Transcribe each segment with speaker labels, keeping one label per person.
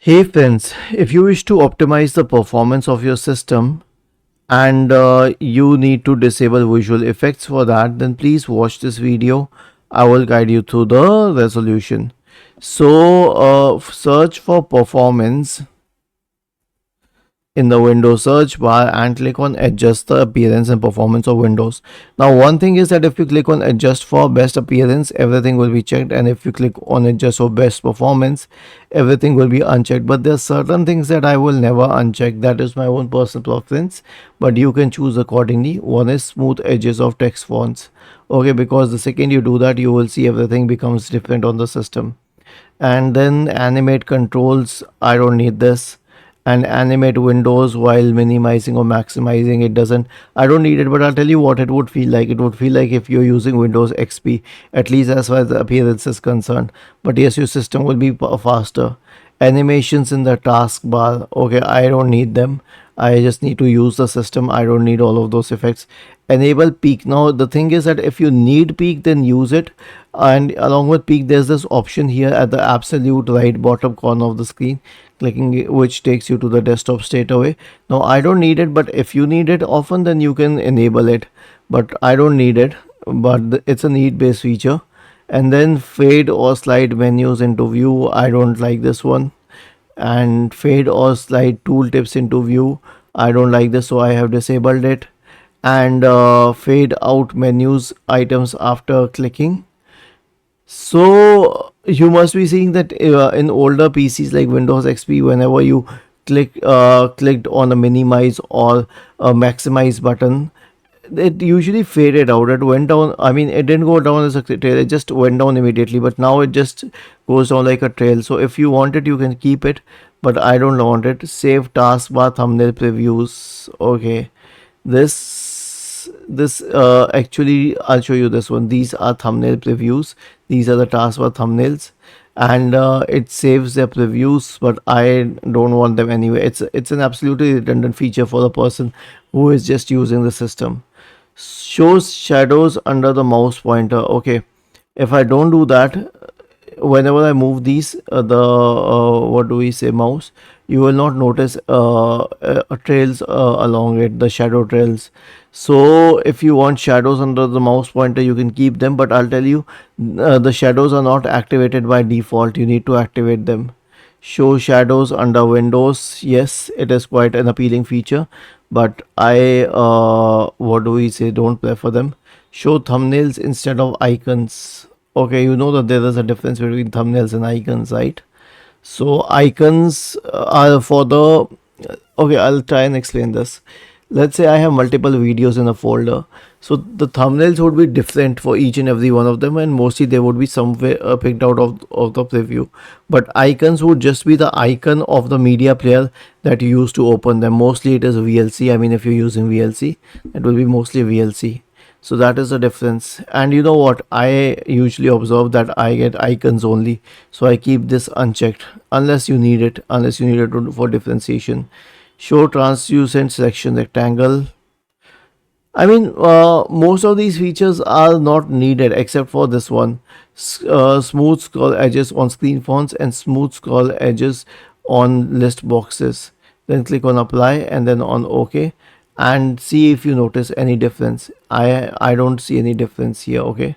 Speaker 1: Hey friends, if you wish to optimize the performance of your system and you need to disable visual effects for that, then please watch this video. I will guide you through the resolution. So, search for performance in the Windows search bar and click on adjust the appearance and performance of Windows. Now one thing is that if you click on adjust for best appearance, everything will be checked, and if you click on adjust for best performance, everything will be unchecked. But there are certain things that I will never uncheck. That is my own personal preference, but you can choose accordingly. One is smooth edges of text fonts. Okay, because the second you do that, you will see everything becomes different on the system. And then animate controls, I don't need this. And animate windows while minimizing or maximizing, it doesn't, I don't need it. But I'll tell you what it would feel like. It would feel like if you're using Windows XP, at least as far as the appearance is concerned. But yes, your system will be faster. Animations in the taskbar, okay, I don't need them. I just need to use the system. I don't need all of those effects. Enable peak. Now the thing is that if you need peak, then use it. And along with peak, there's this option here at the absolute right bottom corner of the screen, clicking it, which takes you to the desktop straight away. Now I don't need it, but if you need it often, then you can enable it. But I don't need it, but it's a need based feature. And then fade or slide menus into view, I don't like this one. And fade or slide tooltips into view, I don't like this, so I have disabled it. And fade out menus items after clicking. So you must be seeing that in older PCs like Windows XP, whenever you clicked on a minimize or a maximize button, it usually faded out. It went down. I mean, it didn't go down as a trail. It just went down immediately. But now it just goes down like a trail. So if you want it, you can keep it. But I don't want it. Save taskbar thumbnail previews. Okay, this actually I'll show you this one. These are thumbnail previews. These are the taskbar thumbnails, and it saves their previews, but I don't want them anyway. It's an absolutely redundant feature for the person who is just using the system. Shows shadows under the mouse pointer. Okay, if I don't do that, whenever I move these what do we say, mouse, you will not notice trails along it, the shadow trails. So if you want shadows under the mouse pointer, you can keep them, but I'll tell you, the shadows are not activated by default. You need to activate them. Show shadows under Windows, yes, it is quite an appealing feature, but I what do we say, don't prefer them. Show thumbnails instead of icons. Okay, you know that there is a difference between thumbnails and icons, right? So icons are for the, okay, I'll try and explain this. Let's say I have multiple videos in a folder, so the thumbnails would be different for each and every one of them, and mostly they would be somewhere picked out of the preview. But icons would just be the icon of the media player that you use to open them. Mostly it is VLC. I mean, if you're using VLC, it will be mostly VLC. So that is the difference. And you know what, I usually observe that I get icons only, so I keep this unchecked unless you need it, for differentiation. Show translucent selection rectangle. I mean, most of these features are not needed except for this one. Smooth scroll edges on screen fonts and smooth scroll edges on list boxes. Then click on apply and then on OK, and see if you notice any difference. I don't see any difference here. Okay,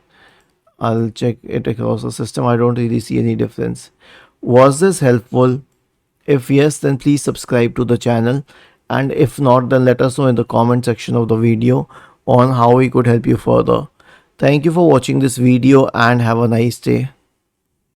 Speaker 1: I'll check it across the system. I don't really see any difference. Was this helpful? If yes, then please subscribe to the channel, and if not, then let us know in the comment section of the video on how we could help you further. Thank you for watching this video and have a nice day.